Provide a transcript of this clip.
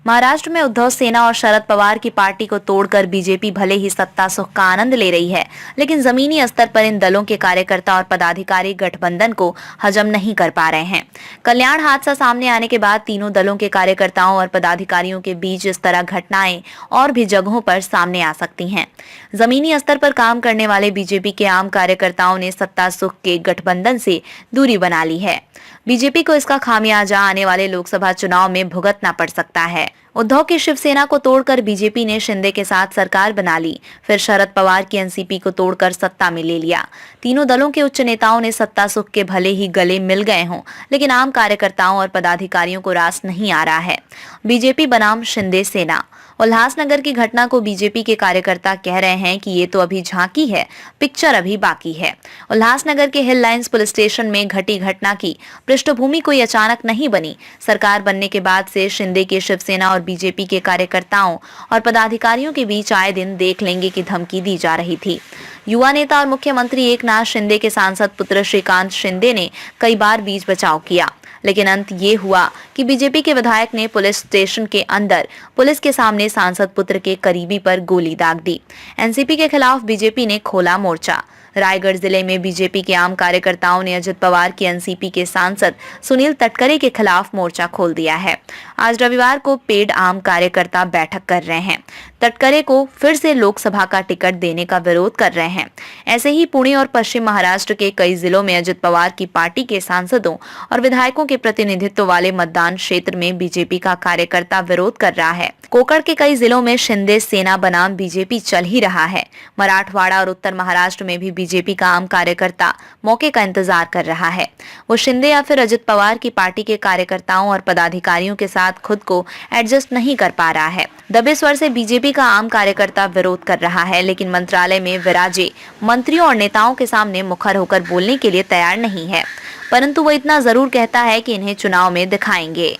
महाराष्ट्र में उद्धव सेना और शरद पवार की पार्टी को तोड़कर बीजेपी भले ही सत्ता सुख का आनंद ले रही है, लेकिन जमीनी स्तर पर इन दलों के कार्यकर्ता और पदाधिकारी गठबंधन को हजम नहीं कर पा रहे हैं। कल्याण हादसा सामने आने के बाद तीनों दलों के कार्यकर्ताओं और पदाधिकारियों के बीच इस तरह घटनाएं और भी जगहों पर सामने आ सकती हैं। जमीनी स्तर पर काम करने वाले बीजेपी के आम कार्यकर्ताओं ने सत्ता सुख के गठबंधन से दूरी बना ली है। बीजेपी को इसका खामियाजा आने वाले लोकसभा चुनाव में भुगतना पड़ सकता है। उद्धव की शिवसेना को तोड़कर बीजेपी ने शिंदे के साथ सरकार बना ली, फिर शरद पवार की एनसीपी को तोड़कर सत्ता में ले लिया। तीनों दलों के उच्च नेताओं ने सत्ता सुख के भले ही गले मिल गए हों, लेकिन आम कार्यकर्ताओं और पदाधिकारियों को रास नहीं आ रहा है। बीजेपी बनाम शिंदे सेना। उल्लासनगर की घटना को बीजेपी के कार्यकर्ता कह रहे हैं कि ये तो अभी झांकी है, पिक्चर अभी बाकी है। उल्लासनगर के हिल लाइंस पुलिस स्टेशन में घटी घटना की पृष्ठभूमि कोई अचानक नहीं बनी। सरकार बनने के बाद से शिंदे के शिवसेना और बीजेपी के कार्यकर्ताओं और पदाधिकारियों के बीच आए दिन देख लेंगे की धमकी दी जा रही थी। युवा नेता और मुख्यमंत्री एकनाथ शिंदे के सांसद पुत्र श्रीकांत शिंदे ने कई बार बीच बचाव किया, लेकिन अंत ये हुआ कि बीजेपी के विधायक ने पुलिस स्टेशन के अंदर पुलिस के सामने सांसद पुत्र के करीबी पर गोली दाग दी। एनसीपी के खिलाफ बीजेपी ने खोला मोर्चा। रायगढ़ जिले में बीजेपी के आम कार्यकर्ताओं ने अजित पवार की एनसीपी के सांसद सुनील तटकरे के खिलाफ मोर्चा खोल दिया है। आज रविवार को पेड आम कार्यकर्ता बैठक कर रहे हैं। तटकरे को फिर से लोकसभा का टिकट देने का विरोध कर रहे हैं। ऐसे ही पुणे और पश्चिम महाराष्ट्र के कई जिलों में अजित पवार की पार्टी के सांसदों और विधायकों के प्रतिनिधित्व वाले मतदान क्षेत्र में बीजेपी का कार्यकर्ता विरोध कर रहा है। कोकण के कई जिलों में शिंदे सेना बनाम बीजेपी चल ही रहा है। मराठवाड़ा और उत्तर महाराष्ट्र में भी बीजेपी का आम कार्यकर्ता मौके का इंतजार कर रहा है। वो शिंदे या फिर अजित पवार की पार्टी के कार्यकर्ताओं और पदाधिकारियों के साथ खुद को एडजस्ट नहीं कर पा रहा है। दबे स्वर से बीजेपी का आम कार्यकर्ता विरोध कर रहा है, लेकिन मंत्रालय में विराजे मंत्रियों और नेताओं के सामने मुखर होकर बोलने के लिए तैयार नहीं है। परंतु वो इतना जरूर कहता है कि इन्हें चुनाव में दिखाएंगे।